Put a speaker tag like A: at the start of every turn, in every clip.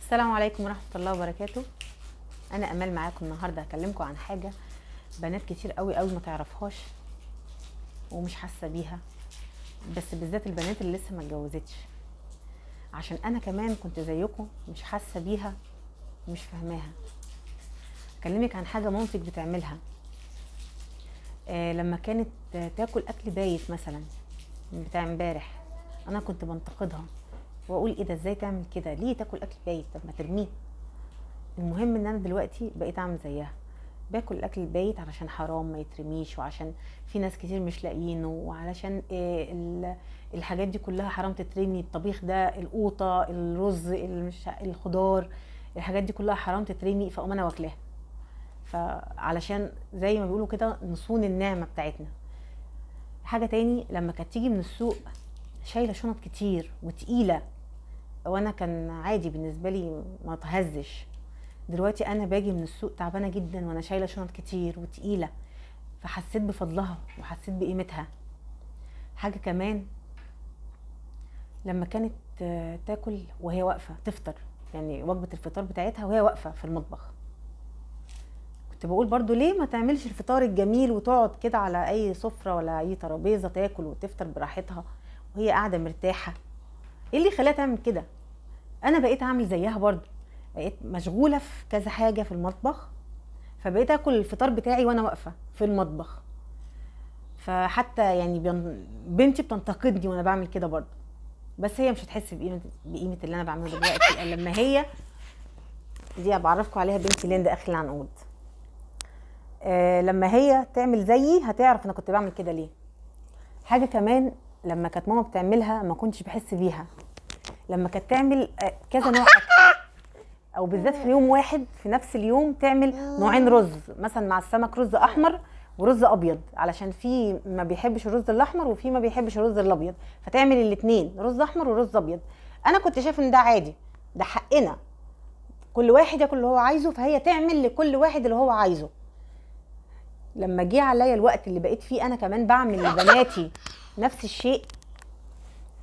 A: السلام عليكم ورحمة الله وبركاته. أنا أمال معاكم النهاردة هكلمكم عن حاجة بنات كتير قوي ما تعرفهاش ومش حاسة بيها، بس بالذات البنات اللي لسه ما اتجوزتش، عشان أنا كمان كنت زيكم مش حاسة بيها ومش فاهماها. أكلمك عن حاجة مامتك بتعملها. لما كانت تاكل أكل بايت مثلا بتاع امبارح، أنا كنت بنتقدها واقول ايه ده، ازاي تعمل كده؟ ليه تاكل اكل بايت؟ طب ما ترميه. المهم ان انا دلوقتي بقيت اعمل زيها، باكل الاكل البايت علشان حرام ما يترميش، وعشان في ناس كتير مش لاقيينه، وعلشان الحاجات دي كلها حرام تترمي. الطبيخ ده، القوطه، الرز، الخضار، الحاجات دي كلها حرام تترمي، فاقوم انا واكلاها. فعلشان زي ما بيقولوا كده نصون النعمه بتاعتنا. حاجه تاني، لما كانت تيجي من السوق شايله شنط كتير وتقيله، وانا كان عادي بالنسبه لي ما اتهزش. دلوقتي انا باجي من السوق تعبانه جدا وانا شايله شنط كتير وتقيله، فحسيت بفضلها وحسيت بقيمتها. حاجه كمان، لما كانت تاكل وهي واقفه تفطر، يعني وجبه الفطار بتاعتها وهي واقفه في المطبخ، كنت بقول برضو ليه ما تعملش الفطار الجميل وتقعد كده على اي سفره ولا اي ترابيزه تاكل وتفطر براحتها وهي قاعده مرتاحه؟ ايه اللي خلاها تعمل كده؟ انا بقيت اعمل زيها برضو، بقيت مشغوله في كذا حاجه في المطبخ، فبقيت اكل الفطار بتاعي وانا واقفه في المطبخ. فحتى يعني بنتي بتنتقدني وانا بعمل كده برضو، بس هي مش هتحس بقيمه اللي انا بعمله دلوقتي الا لما هي دي بعرفكم عليها، بنتي ليندا اخر العنقود. لما هي تعمل زيي هتعرف انا كنت بعمل كده ليه. حاجه كمان، لما كانت ماما بتعملها ما كنتش بحس بيها. لما كانت تعمل كذا نوع اكل، او بالذات في يوم واحد في نفس اليوم تعمل نوعين رز، مثلا مع السمك رز احمر ورز ابيض، علشان في ما بيحبش الرز الاحمر وفي ما بيحبش الرز الابيض، فتعمل الاثنين رز احمر ورز ابيض. انا كنت شايف ان ده عادي، ده حقنا، كل واحد ياكل اللي هو عايزه، فهي تعمل لكل واحد اللي هو عايزه. لما جه عليا الوقت اللي بقيت فيه انا كمان بعمل لبناتي نفس الشيء،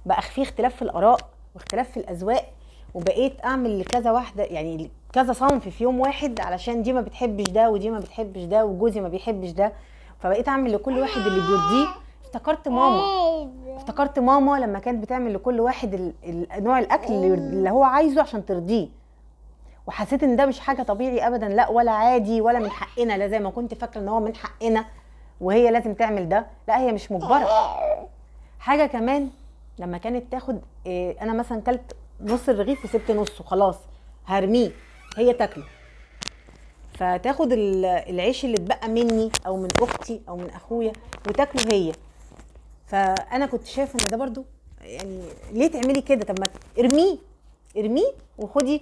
A: بقى في اختلاف في الاراء واختلاف في الاذواق، وبقيت اعمل لكذا واحده، يعني كذا صنف في يوم واحد، علشان دي ما بتحبش ده ودي ما بتحبش ده وجوزي ما بيحبش ده، فبقيت اعمل لكل واحد اللي بيرضيه. افتكرت ماما لما كانت بتعمل لكل واحد نوع الاكل اللي هو عايزه عشان ترضيه، وحسيت ان ده مش حاجه طبيعي ابدا، لا ولا عادي ولا من حقنا، لا زي ما كنت فاكره ان هو من حقنا وهي لازم تعمل ده، لا هي مش مجبره. حاجه كمان، لما كانت تاخد انا مثلا كلت نص الرغيف وسبت نصه خلاص هرميه، هي تاكله، فتاخد العيش اللي اتبقى مني او من اختي او من اخويا وتاكله هي. فانا كنت شايفه ان ده برضو، يعني ليه تعملي كده؟ طب ما ارميه وخدي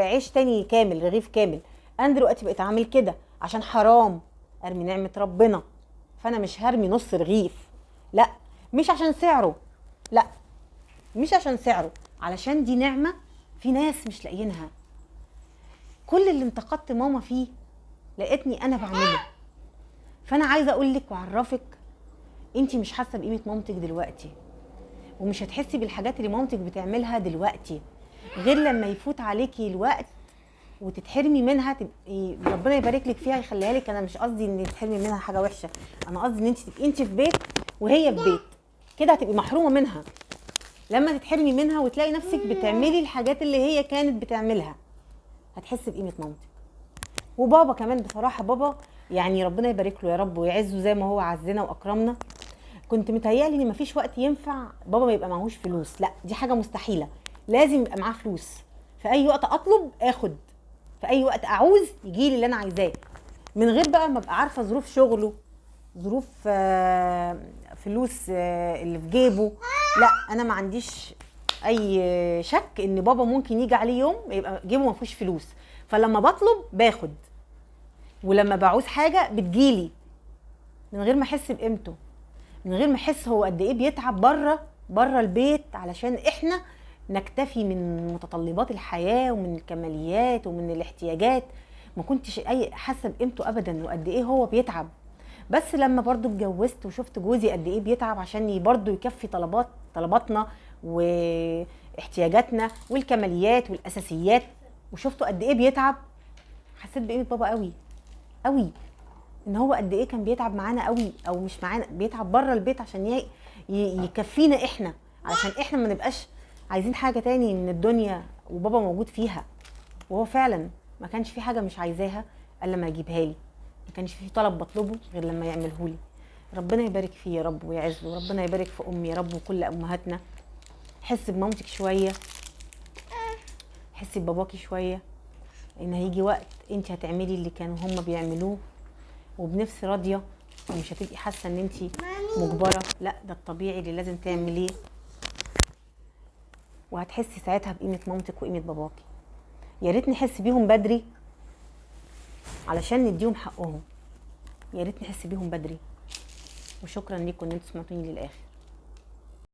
A: عيش تاني كامل، رغيف كامل. انا دلوقتي بقيت اعمل كده عشان حرام ارمي نعمه ربنا، فانا مش هرمي نص رغيف، لا مش عشان سعره، لا مش عشان سعره، علشان دي نعمه في ناس مش لاقيينها. كل اللي انتقدت ماما فيه لقيتني انا بعمله. فانا عايزه اقول لك واعرفك، انت مش حاسه بقيمه مامتك دلوقتي، ومش هتحسي بالحاجات اللي مامتك بتعملها دلوقتي غير لما يفوت عليكي الوقت وتتحرمي منها، تبقي ربنا يبارك لك فيها يخليها لك. انا مش قصدي ان تتحرمي منها حاجه وحشه، انا قصدي ان انت تبقي انت في بيت وهي في بيت، كده هتبقي محرومه منها. لما تتحرمي منها وتلاقي نفسك بتعملي الحاجات اللي هي كانت بتعملها، هتحسي بقيمه مامتك. وبابا كمان، بصراحه بابا يعني ربنا يبارك له يا رب ويعزه زي ما هو عزنا واكرمنا. كنت متهيألي ان مفيش وقت ينفع بابا ما يبقى معهوش فلوس، لا دي حاجه مستحيله، لازم يبقى معاه فلوس. في اي وقت اطلب اخد، في اي وقت اعوز يجيلي اللي انا عايزاه، من غير بقى ما ابقى عارفه ظروف شغله، ظروف فلوس اللي في جيبه. لا انا ما عنديش اي شك ان بابا ممكن يجي عليه يوم يبقى جيبه ما فيهوش فلوس، فلما بطلب باخد، ولما بعوز حاجه بتجيلي من غير ما احس بقيمته، من غير ما احس هو قد ايه بيتعب بره البيت علشان احنا نكتفي من متطلبات الحياه ومن الكماليات ومن الاحتياجات. ما كنتش اي حاسه بقيمته ابدا وقد ايه هو بيتعب. بس لما برضو اتجوزت وشفت جوزي قد ايه بيتعب عشان برضو يكفي طلباتنا احتياجاتنا والكماليات والاساسيات، وشفتوا قد ايه بيتعب. حسيت بقيمه بابا قوي قوي، ان هو قد ايه كان بيتعب معانا قوي، او مش معانا، بيتعب بره البيت عشان يكفينا احنا، علشان احنا ما نبقاش عايزين حاجه تاني من الدنيا وبابا موجود فيها. وهو فعلا ما كانش في حاجه مش عايزاها الا لما يجيبها لي، ما كانش في طلب بطلبه غير لما يعمله لي. ربنا يبارك فيه يا رب ويعزه، وربنا يبارك في امي يا رب وكل امهاتنا. حس بمامتك شويه، حسي بباباكي شويه، ان هيجي وقت انت هتعملي اللي كانوا هم بيعملوه وبنفس راضيه، ومش هتبقي حاسه ان انت مجبره، لا ده الطبيعي اللي لازم تعمليه. وهتحسي ساعتها بقيمه مامتك وقيمه باباكي. يا ريت نحس بيهم بدري علشان نديهم حقهم، يا ريت نحس بيهم بدري. وشكرا ليكم ان انتوا سمعتوني للاخر.